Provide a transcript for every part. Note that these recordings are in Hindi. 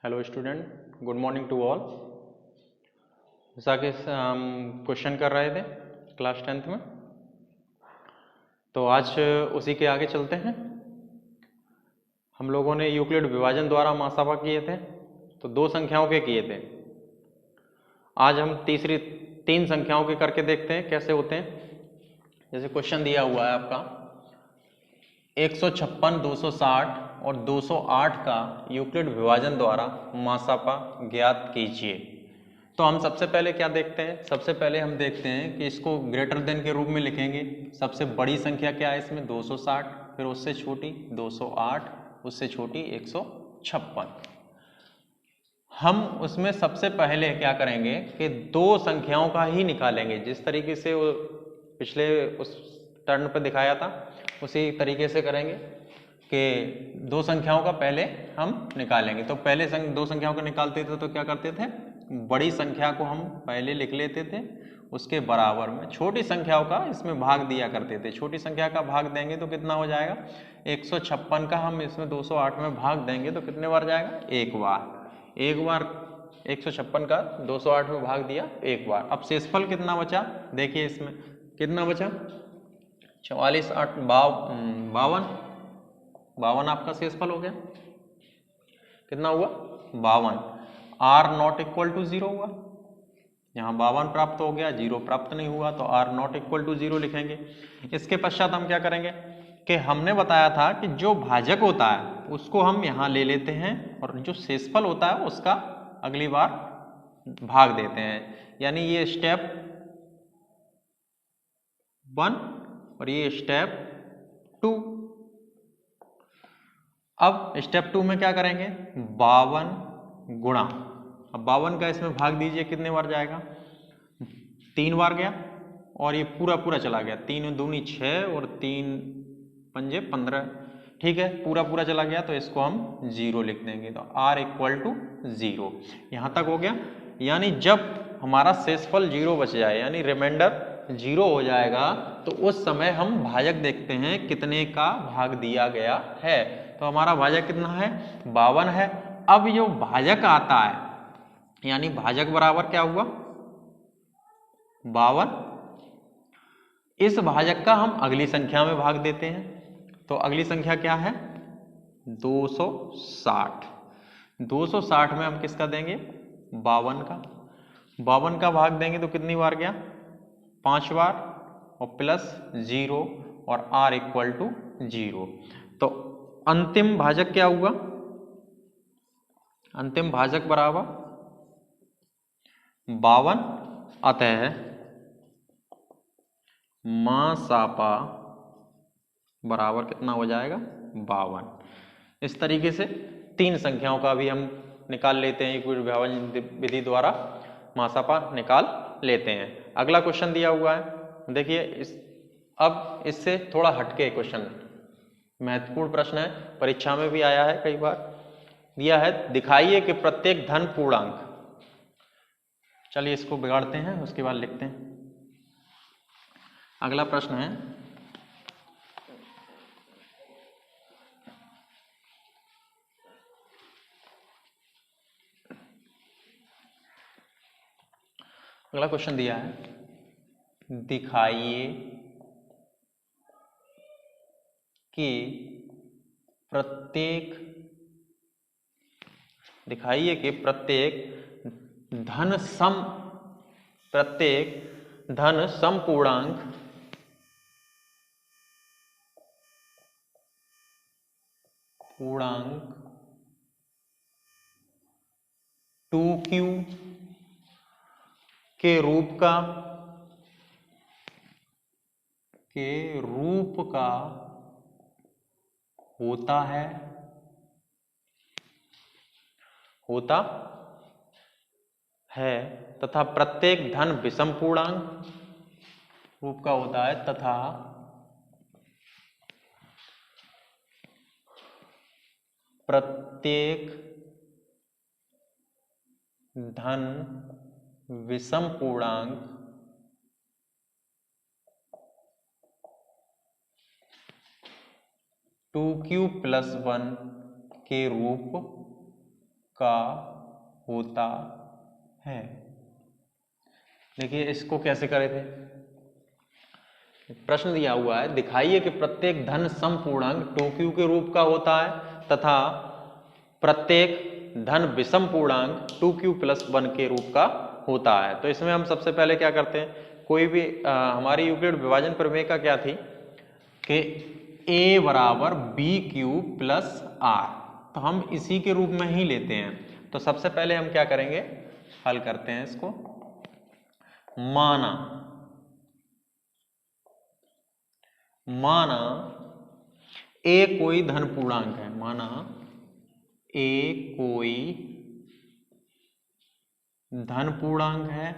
Hello student, good morning to all. जैसा कि हम क्वेश्चन कर रहे थे क्लास 10th में, तो आज उसी के आगे चलते हैं। हम लोगों ने यूक्लिड विभाजन द्वारा मासापा किए थे, तो दो संख्याओं के किए थे। आज हम तीसरी तीन संख्याओं के करके देखते हैं कैसे होते हैं। जैसे क्वेश्चन दिया हुआ है आपका 156, 260 और 208 का यूक्लिड विभाजन द्वारा मासापा ज्ञात कीजिए। तो हम सबसे पहले क्या देखते हैं, सबसे पहले हम देखते हैं कि इसको ग्रेटर देन के रूप में लिखेंगे। सबसे बड़ी संख्या क्या है इसमें 260, फिर उससे छोटी 208, उससे छोटी 156। हम उसमें सबसे पहले क्या करेंगे कि दो संख्याओं का ही निकालेंगे। जिस तरीके से वो पिछले उस टर्न पर दिखाया था उसी तरीके से करेंगे कि दो संख्याओं का पहले हम निकालेंगे। तो पहले दो संख्याओं को निकालते थे तो क्या करते थे, बड़ी संख्या को हम पहले लिख लेते थे, उसके बराबर में छोटी संख्याओं का इसमें भाग दिया करते थे। छोटी संख्या का भाग देंगे तो कितना हो जाएगा, 156 का हम इसमें 208 में भाग देंगे तो कितने बार जाएगा, एक बार। 156 का 208 में भाग दिया एक बार। अब शेषफल कितना बचा, देखिए इसमें कितना बचा, 44, 8, 52 आपका शेषफल हो गया। कितना हुआ, 52। आर नॉट इक्वल टू 0 हुआ, यहाँ 52 प्राप्त हो गया, 0 प्राप्त नहीं हुआ, तो आर नॉट इक्वल टू 0 लिखेंगे। इसके पश्चात हम क्या करेंगे कि हमने बताया था कि जो भाजक होता है उसको हम यहाँ ले लेते हैं और जो शेषफल होता है उसका अगली बार भाग देते हैं। यानी ये स्टेप 1 और ये स्टेप 2। अब स्टेप 2 में क्या करेंगे, 52 गुणा, अब 52 का इसमें भाग दीजिए, कितने बार जाएगा, 3 बार गया और ये पूरा पूरा चला गया। 3 दूनी 6 और 3 पंजे 15, ठीक है, पूरा पूरा चला गया तो इसको हम 0 लिख देंगे। तो r इक्वल टू 0, यहाँ तक हो गया। यानी जब हमारा शेषफल 0 बच जाए, यानी रिमाइंडर 0 हो जाएगा, तो उस समय हम भाजक देखते हैं कितने का भाग दिया गया है। तो हमारा भाजक कितना है, 52 है। अब जो भाजक आता है, यानी भाजक बराबर क्या हुआ, 52। इस भाजक का हम अगली संख्या में भाग देते हैं। तो अगली संख्या क्या है, 260। 260 में हम किसका देंगे, 52 का। 52 का भाग देंगे तो कितनी बार गया, 5 बार, और प्लस 0 और r इक्वल टू 0। तो अंतिम भाजक क्या हुआ, अंतिम भाजक बराबर 52, अतः मासापा बराबर कितना हो जाएगा, 52। इस तरीके से तीन संख्याओं का भी हम निकाल लेते हैं, यूक्लिड विभाजन विधि द्वारा मासापा निकाल लेते हैं। अगला क्वेश्चन दिया हुआ है, देखिए अब इससे थोड़ा हटके क्वेश्चन, महत्वपूर्ण प्रश्न है, परीक्षा में भी आया है कई बार। दिया है, दिखाइए कि प्रत्येक धन पूर्णांक, चलिए इसको बिगाड़ते हैं उसके बाद लिखते हैं। अगला प्रश्न है, अगला क्वेश्चन दिया है, दिखाइए कि प्रत्येक धन सम पूर्णांक पूर्णांक 2q के रूप का होता है तथा प्रत्येक धन विषम पूर्णांक रूप का होता है तथा प्रत्येक धन विषम पूर्णांक टू क्यू प्लस 1 के रूप का होता है। देखिए इसको कैसे करे थे, प्रश्न दिया हुआ है, दिखाइए कि प्रत्येक धन सम पूर्णांक 2q के रूप का होता है तथा प्रत्येक धन विषम पूर्णांक 2q + 1 के रूप का होता है। तो इसमें हम सबसे पहले क्या करते हैं, कोई भी हमारी यूक्लिड विभाजन प्रमेय का क्या थी कि a बराबर bq + r, तो हम इसी के रूप में ही लेते हैं। तो सबसे पहले हम क्या करेंगे, हल करते हैं इसको। माना a कोई धन पूर्णांक है, माना a कोई धन पूर्णांक है,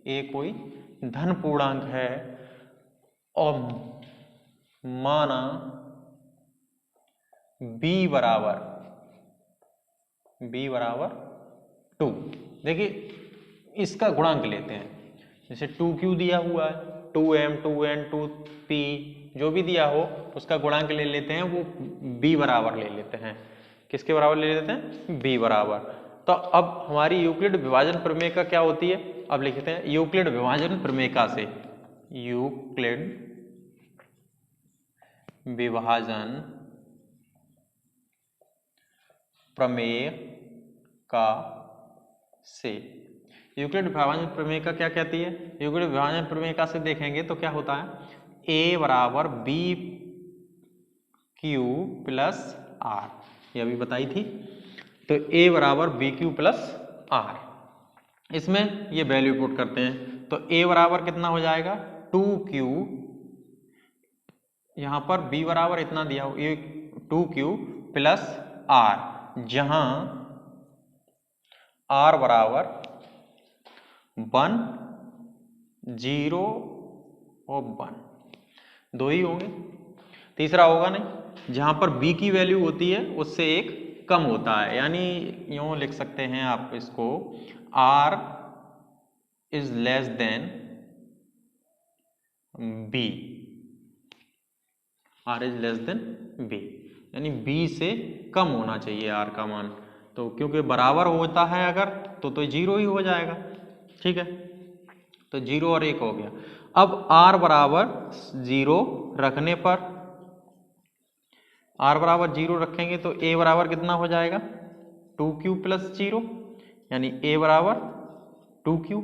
a कोई धन पूर्णांक है और माना b बराबर 2। देखिए इसका गुणांक लेते हैं, जैसे 2q दिया हुआ है, 2m 2n 2p जो भी दिया हो उसका गुणांक ले लेते हैं, वो b बराबर ले लेते हैं। किसके बराबर ले लेते हैं, b बराबर। तो अब हमारी यूक्लिड विभाजन प्रमेय का क्या होती है, अब लिखते हैं यूक्लिड विभाजन प्रमेय का से, यूक्लिड विभाजन प्रमेय का से, यूक्लिड विभाजन प्रमेय का क्या कहती है, यूक्लिड विभाजन प्रमेय का से देखेंगे तो क्या होता है, a बराबर bq + r, ये अभी बताई थी। तो a बराबर bq + r, इसमें ये वैल्यू पुट करते हैं, तो a बराबर कितना हो जाएगा 2q, यहां पर b बराबर इतना दिया हो 2q + r, जहां r बराबर 1 0 और 1, दो ही होंगे, तीसरा होगा नहीं। जहां पर b की वैल्यू होती है उससे एक कम होता है, यानी यूं लिख सकते हैं आप इसको, r is less than b, r is less than b, यानी b से कम होना चाहिए r का मान। तो क्योंकि बराबर होता है अगर तो 0 ही हो जाएगा, ठीक है। तो 0 और 1 हो गया। अब r बराबर 0 रखने पर, r बराबर 0 रखेंगे तो a बराबर कितना हो जाएगा 2q + 0, यानी a बराबर 2q,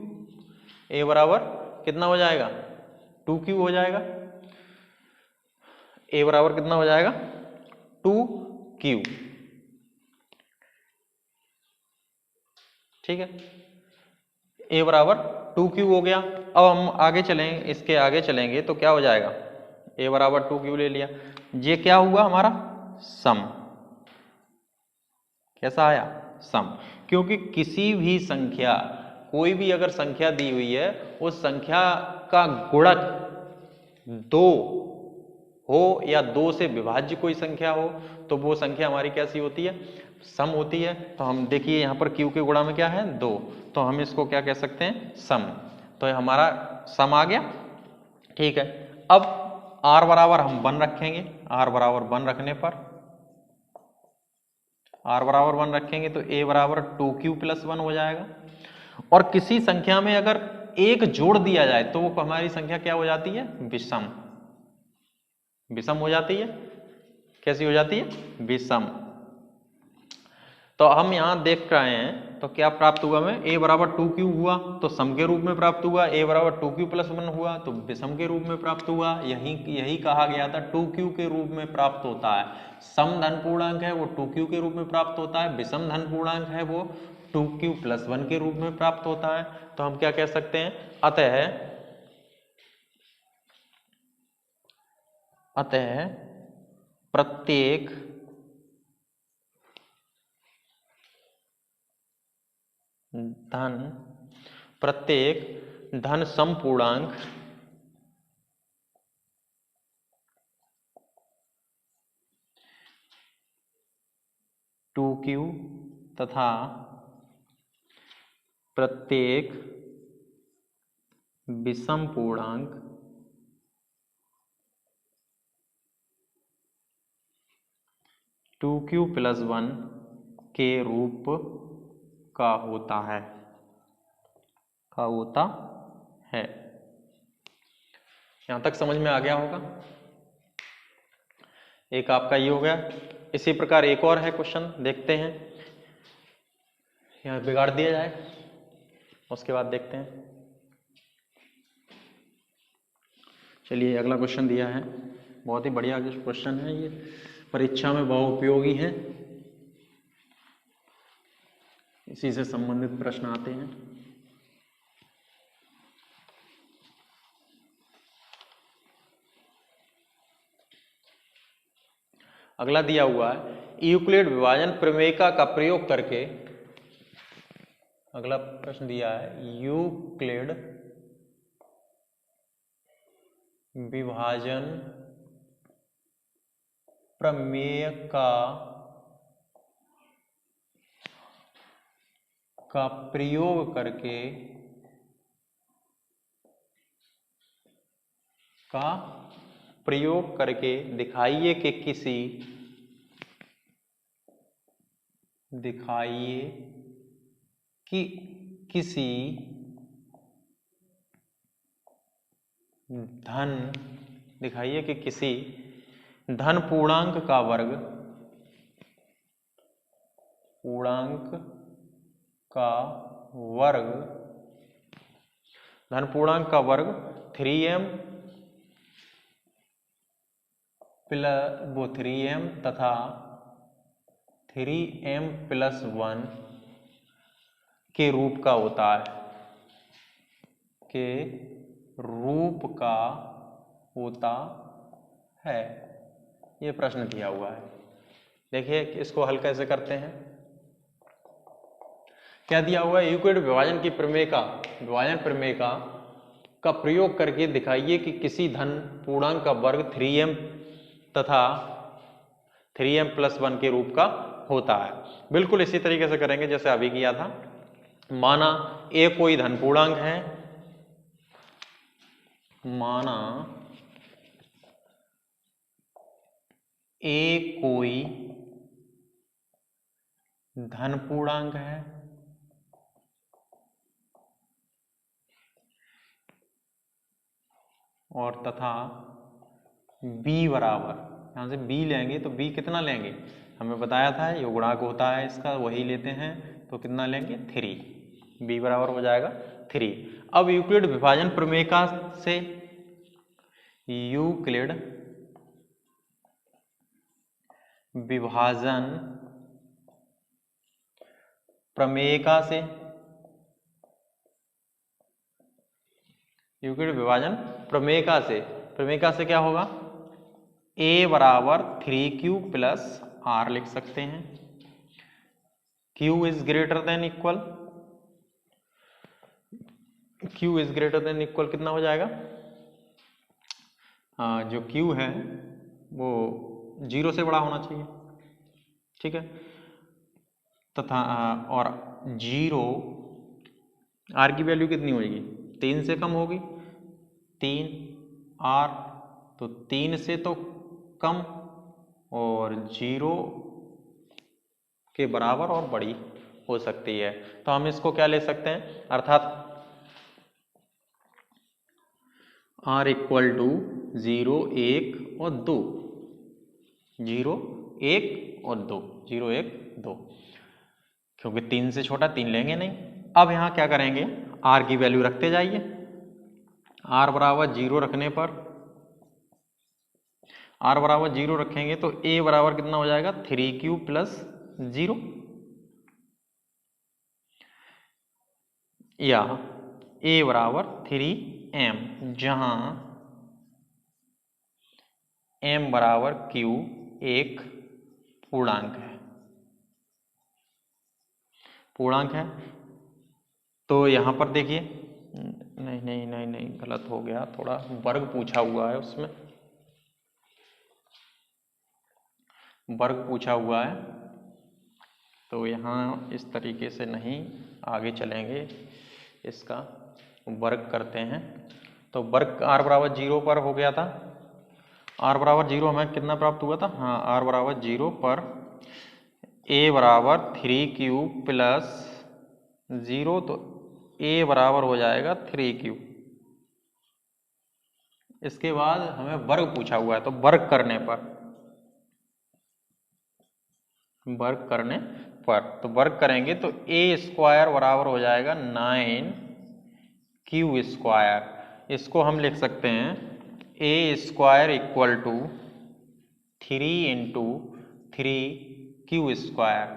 a बराबर कितना हो जाएगा 2q हो जाएगा, a बराबर कितना हो जाएगा 2q, ठीक है। a बराबर 2q हो गया। अब हम आगे चलेंगे, इसके आगे चलेंगे तो क्या हो जाएगा, a बराबर 2q ले लिया, ये क्या हुआ हमारा सम, कैसा आया सम, क्योंकि किसी भी संख्या, कोई भी अगर संख्या दी हुई है उस संख्या का गुणक 2 हो या 2 से विभाज्य कोई संख्या हो तो वो संख्या हमारी कैसी होती है, सम होती है। तो हम देखिए यहाँ पर q के गुणा में क्या है 2, तो हम इसको क्या कह सकते हैं सम, तो हमारा सम आ गया, ठीक है। अब r बराबर हम 1 रखेंगे, r बराबर 1 रखने पर, r बराबर 1 रखेंगे तो a बराबर 2q + 1 हो जाएगा। और किसी संख्या में अगर एक जोड़ दिया जाए तो वो हमारी संख्या क्या हो जाती है विषम, विषम हो जाती है, कैसी हो जाती है विषम। तो हम यहां देख रहे हैं तो क्या प्राप्त हुआ हमें, a बराबर 2q हुआ तो सम के रूप में प्राप्त हुआ, a बराबर 2q + 1 हुआ तो विषम के रूप में प्राप्त हुआ। यही कहा गया था 2q के रूप में प्राप्त होता है, सम धन पूर्णांक है वो 2q के रूप में प्राप्त होता है, विषम धन पूर्णांक है वो 2q + 1 के रूप में प्राप्त होता है। तो हम क्या कह सकते हैं, अतः प्रत्येक धन सम पूर्णांक टू क्यू तथा प्रत्येक विषम पूर्णांक 2q+1 के रूप का होता है, यहां तक समझ में आ गया होगा। एक आपका ये हो गया। इसी प्रकार एक और है क्वेश्चन, देखते हैं, यहां बिगाड़ दिया जाए, उसके बाद देखते हैं। चलिए अगला क्वेश्चन दिया है, बहुत ही बढ़िया क्वेश्चन है, ये परीक्षा में बहुत उपयोगी है, इसी से संबंधित प्रश्न आते हैं। अगला दिया हुआ है, यूक्लिड विभाजन प्रमेयिका का प्रयोग करके, अगला प्रश्न दिया है, यूक्लिड विभाजन प्रमेय का प्रयोग करके दिखाइए कि किसी धन पूर्णांक का वर्ग 3m तथा 3m+1 के रूप का होता है, ये प्रश्न दिया हुआ है। देखिए इसको हल कैसे करते हैं। क्या दिया हुआ है, यूक्लिड विभाजन प्रमेय का प्रयोग करके दिखाइए कि किसी धन पूर्णांक का वर्ग 3m तथा 3m+1 के रूप का होता है। बिल्कुल इसी तरीके से करेंगे जैसे अभी किया था। माना a कोई धन पूर्णांक है, है और तथा b बराबर, यहां से b लेंगे तो b कितना लेंगे, हमें बताया था ये गुणांक होता है इसका, वही लेते हैं तो कितना लेंगे 3, b बराबर हो जाएगा 3। अब यूक्लिड विभाजन प्रमेयिका से यूक्लिड विभाजन प्रमेयिका से क्या होगा, a बराबर 3q + r लिख सकते हैं। q is greater than equal कितना हो जाएगा, जो q है वो 0 से बड़ा होना चाहिए, ठीक है, तथा और 0 r की वैल्यू कितनी होगी, 3 से कम होगी, 3 r तो 3 से तो कम और 0 के बराबर और बड़ी हो सकती है। तो हम इसको क्या ले सकते हैं, अर्थात r = 0, 1 और 2, 0, 1 और 2, 0, 1, 2, क्योंकि 3 से छोटा 3 लेंगे नहीं। अब यहाँ क्या करेंगे, r की वैल्यू रखते जाइए, r बराबर 0 रखने पर, r बराबर 0 रखेंगे तो a बराबर कितना हो जाएगा, 3q + 0, या a बराबर 3m, जहां m बराबर q एक पूर्णांक है। तो यहां पर देखिए, नहीं गलत हो गया, थोड़ा वर्ग पूछा हुआ है, उसमें वर्ग पूछा हुआ है, तो यहाँ इस तरीके से नहीं आगे चलेंगे, इसका वर्ग करते हैं। तो वर्ग r बराबर 0 पर हो गया था, r बराबर 0 हमें कितना प्राप्त हुआ था, हाँ r बराबर 0 पर ए बराबर 3 क्यूब प्लस 0, तो ए बराबर हो जाएगा 3 क्यूब। इसके बाद हमें वर्ग पूछा हुआ है, तो वर्ग करने पर तो वर्ग करेंगे तो ए स्क्वायर बराबर हो जाएगा 9 क्यू स्क्वायर। इसको हम लिख सकते हैं A square equal to 3 × 3 Q square,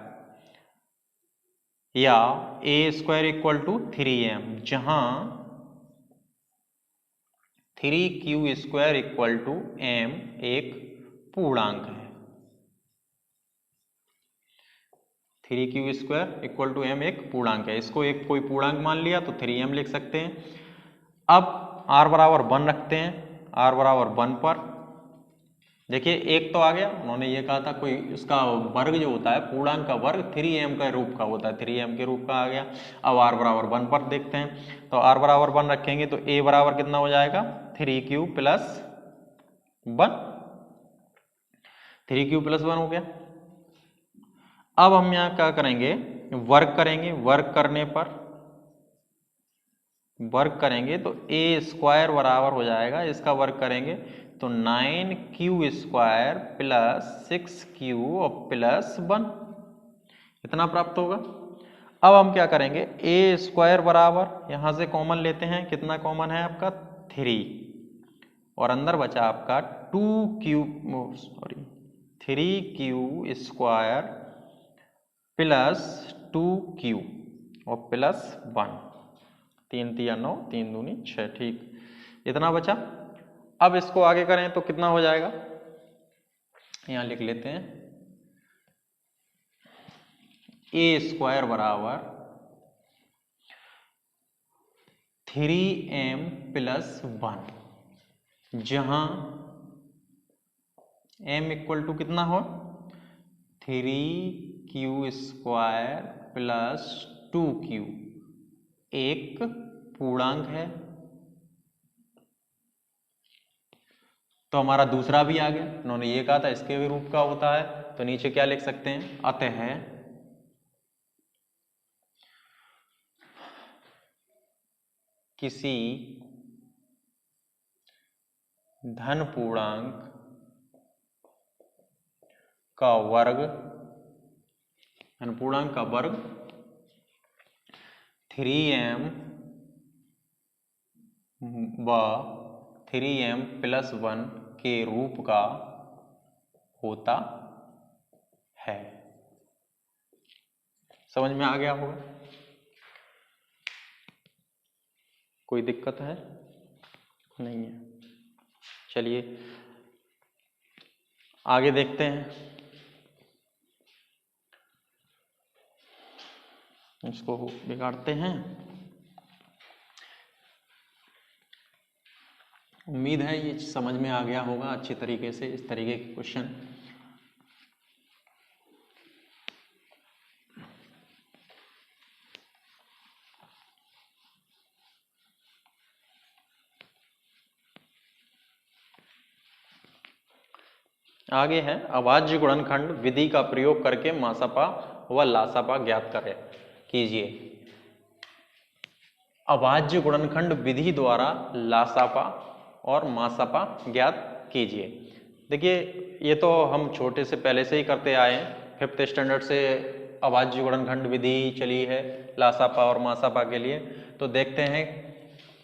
या A square equal to 3m, जहां 3 Q square equal to m एक पूर्णांक है। 3 Q square equal to m एक पूर्णांक है। इसको एक कोई पूर्णांक मान लिया तो 3m लिख सकते हैं। अब r बराबर 1 रखते हैं। r बराबर 1 पर देखिए एक तो आ गया, उन्होंने ये कहा था कोई उसका वर्ग जो होता है पूर्णांक का वर्ग 3m का रूप का होता है, 3m के रूप का आ गया। अब r बराबर 1 पर देखते हैं, तो r बराबर 1 रखेंगे तो a बराबर कितना हो जाएगा 3q प्लस 1, 3q प्लस 1 हो गया। अब हम यहाँ क्या करेंगे, वर्ग करेंगे। वर्ग करेंगे तो ए स्क्वायर बराबर हो जाएगा, इसका वर्ग करेंगे तो 9 क्यू स्क्वायर प्लस 6q और प्लस 1, इतना प्राप्त होगा। अब हम क्या करेंगे, ए स्क्वायर बराबर यहां से कॉमन लेते हैं, कितना कॉमन है आपका 3, और अंदर बचा आपका 3q स्क्वायर प्लस 2q और प्लस 1, 3 3 9, 3 दूनी 6, ठीक, इतना बचा। अब इसको आगे करें तो कितना हो जाएगा, यहां लिख लेते हैं ए स्क्वायर बराबर 3m प्लस 1, जहां m इक्वल टू कितना हो 3q स्क्वायर प्लस 2q एक पूर्णांक है। तो हमारा दूसरा भी आ गया, उन्होंने ये कहा था इसके भी रूप का होता है, तो नीचे क्या लिख सकते हैं, अतः किसी धन पूर्णांक का वर्ग, धन पूर्णांक का वर्ग 3m व 3m प्लस 1 के रूप का होता है। समझ में आ गया होगा, कोई दिक्कत है नहीं है। चलिए आगे देखते हैं, इसको बिगाड़ते हैं। उम्मीद है ये समझ में आ गया होगा अच्छे तरीके से, इस तरीके के क्वेश्चन। आगे है अभाज्य गुणनखंड विधि का प्रयोग करके मासापा व लासापा ज्ञात करें कीजिए। अभाज्य गुणनखंड विधि द्वारा लासापा और मासापा ज्ञात कीजिए। देखिए ये तो हम छोटे से पहले से ही करते आए हैं, 5th स्टैंडर्ड से अभाज्य गुणनखंड विधि चली है लासापा और मासापा के लिए। तो देखते हैं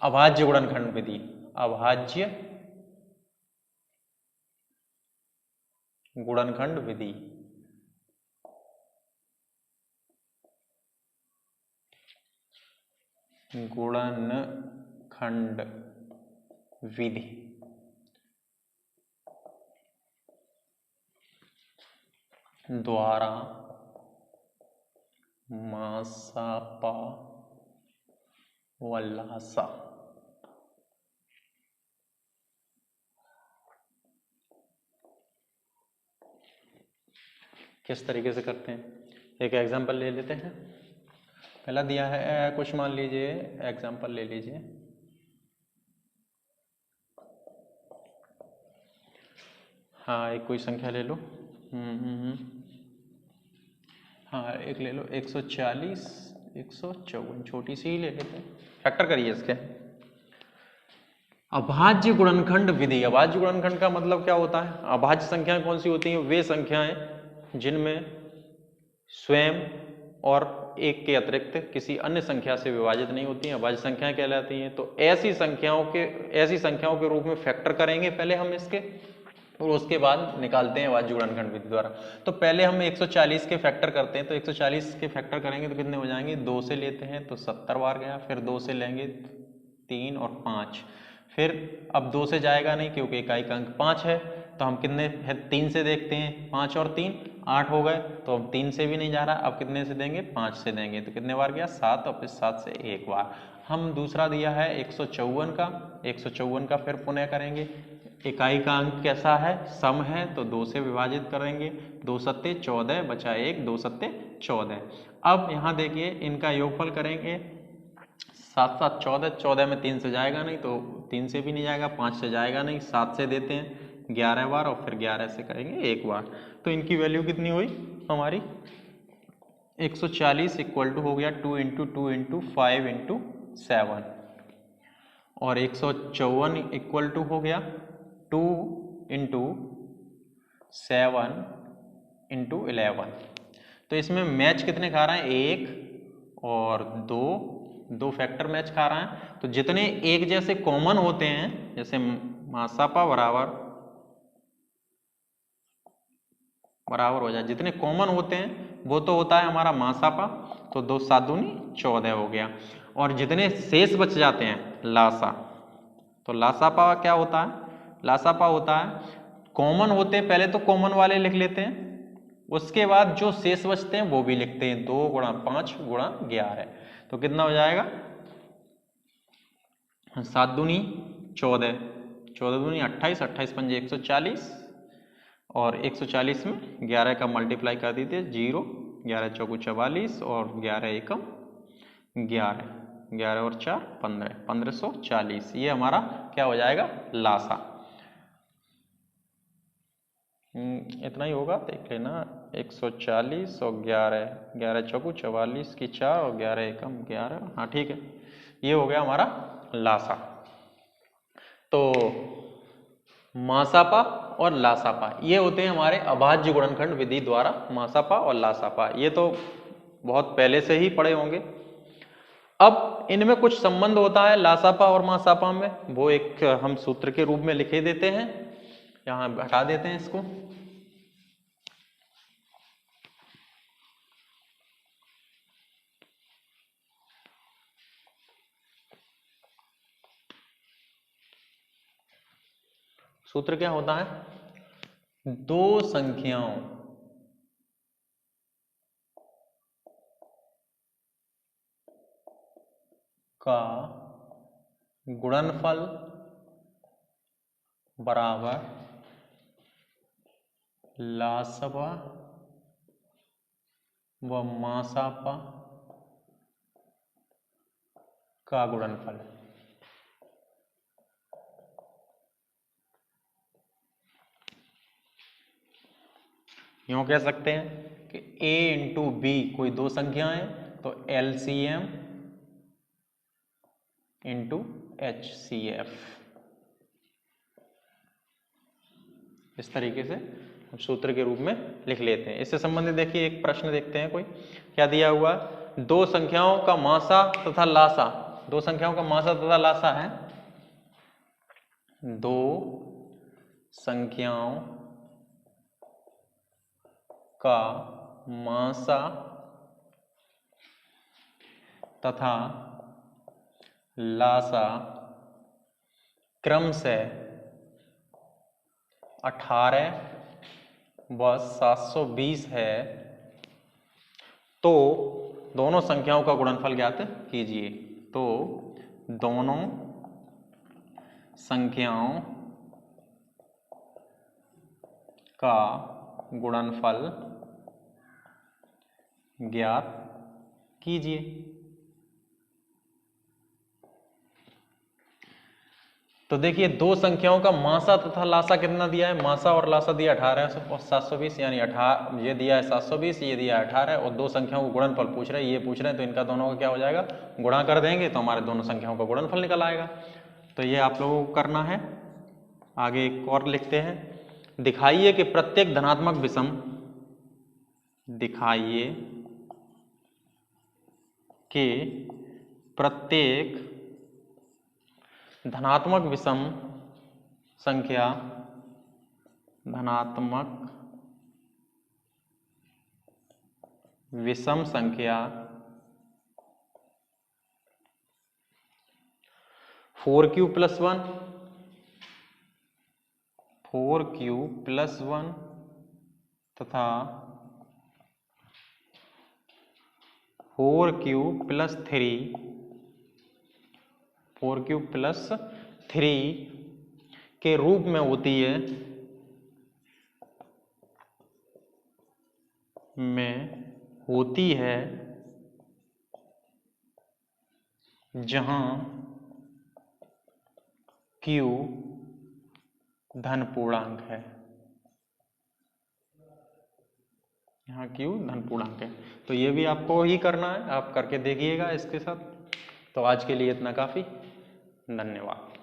अभाज्य गुणनखंड विधि, अभाज्य गुणनखंड विधि। गुणनखंड विधि द्वारा मासापा व लासा किस तरीके से करते हैं, एक एग्जांपल ले लेते हैं। पहला दिया है कुछ, मान लीजिए एग्जांपल ले लीजिए, हाँ एक कोई संख्या ले लो। हाँ एक ले लो, 140 154, छोटी सी ही ले लेते हैं, फैक्टर करिए इसके। अभाज्य गुणनखंड विधि। अभाज्य गुणनखंड का मतलब क्या होता है? अभाज्य संख्याएं कौन सी होती हैं? वे संख्याएं जिनमें स्वयं और एक के अतिरिक्त किसी अन्य संख्या से विभाजित नहीं होती हैं, अभाज्य संख्याएं कहलाती हैं। तो ऐसी संख्याओं के रूप में फैक्टर करेंगे पहले हम इसके, और उसके बाद निकालते हैं अभाज्य गुणनखंड विधि द्वारा। तो पहले हम 140 के फैक्टर करते हैं, तो 140 के फैक्टर करेंगे तो कितने हो जाएंगे? 2 से लेते हैं तो 70 बार गया, फिर 2 से लेंगे 3 और 5, फिर अब 2 से जाएगा नहीं क्योंकि इकाई का अंक 5 है, तो हम कितने है 3 से देखते हैं, 5 और 3 8 हो गए, तो हम 3 से भी नहीं जा रहा, अब कितने से देंगे? 5 से देंगे, तो कितने बार गया? 7, और फिर 7 से एक बार। हम दूसरा दिया है 154 का, 154 का फिर पुनः करेंगे, इकाई का अंक कैसा है? सम है, तो 2 से विभाजित करेंगे, 2 सत्ते 14 बचा 1, 2 सत्ते 14। अब यहाँ देखिए इनका योगफल करेंगे, 7 7 14, 14 में 3 से जाएगा नहीं, तो 3 से भी नहीं जाएगा, 5 से जाएगा नहीं, 7 से देते हैं 11 बार, और फिर 11 से करेंगे एक बार। तो इनकी वैल्यू कितनी हुई हमारी? 140 इक्वल टू हो गया 2 इंटू 2 इंटू 5 इंटू 7, और 154 इक्वल टू हो गया 2 इंटू 7 इंटू 11। तो इसमें मैच कितने खा रहे हैं? 1 और 2, 2 फैक्टर मैच खा रहा है। तो जितने एक जैसे कॉमन होते हैं, जैसे मासापा बराबर हो जाए, जितने कॉमन होते हैं वो तो होता है हमारा मासापा, तो 2 7 दूनी 14 हो गया। और जितने शेष बच जाते हैं लासा, तो लासापा क्या होता है? लासापा होता है कॉमन होते हैं, पहले तो कॉमन वाले लिख लेते हैं, उसके बाद जो शेष बचते हैं वो भी लिखते हैं, 2 गुणा 5 गुणा 11, तो कितना हो जाएगा? 7 दूनी 14, 14 दूनी 28, 28 पंजे 140, और 140 में 11 का मल्टीप्लाई कर दीजिए, 0, 11 चौकू 44, और 11 एकम 11, 11 और 4 15, 1540। ये हमारा क्या हो जाएगा? लासा। इतना ही होगा, देख लेना, 140 और 11, 11 चौकू 44 की 4, और 11 एकम 11, हाँ ठीक है, ये हो गया हमारा लासा। तो मासापा और लासापा ये होते हैं हमारे अभाज्य गुणनखंड विधि द्वारा मासापा और लासापा, ये तो बहुत पहले से ही पढ़े होंगे। अब इनमें कुछ संबंध होता है लासापा और मासापा में, वो एक हम सूत्र के रूप में लिखे देते हैं, यहां हटा देते हैं इसको। सूत्र क्या होता है? दो संख्याओं का गुणनफल बराबर लासपा व मासापा का गुणनफल। यूं कह सकते हैं कि a इंटू बी कोई दो संख्या है, तो LCM इंटू HCF, इस तरीके से हम सूत्र के रूप में लिख लेते हैं। इससे संबंधित देखिए एक प्रश्न देखते हैं, कोई क्या दिया हुआ? दो संख्याओं का मासा तथा लासा, दो संख्याओं का मासा तथा लासा है, दो संख्याओं का मासा तथा लासा क्रमशः 18 व 720 है, तो दोनों संख्याओं का गुणनफल ज्ञात कीजिए। तो दोनों संख्याओं का गुणनफल ज्ञात कीजिए। तो देखिए दो संख्याओं का मासा तथा लासा कितना दिया है, मासा और लासा दिया 18 और 720, यानी 18 ये दिया है 720, ये दिया है 18 और दो संख्याओं को गुणनफल पूछ रहे हैं, ये पूछ रहे हैं, तो इनका दोनों का क्या हो जाएगा, गुणा कर देंगे तो हमारे दोनों संख्याओं का गुणनफल निकल आएगा। तो ये आप लोगों को करना है। आगे एक और लिखते हैं, दिखाइए कि प्रत्येक धनात्मक विषम, दिखाइए कि प्रत्येक धनात्मक विषम संख्या, धनात्मक विषम संख्या 4q + 1, 4q + 1 तथा 4q + 3, 4q + 3 के रूप में होती है, जहां q धन पूर्णांक है, यहाँ q धन पूर्णांक है। तो ये भी आपको ही करना है, आप करके देखिएगा इसके साथ। तो आज के लिए इतना काफी, धन्यवाद।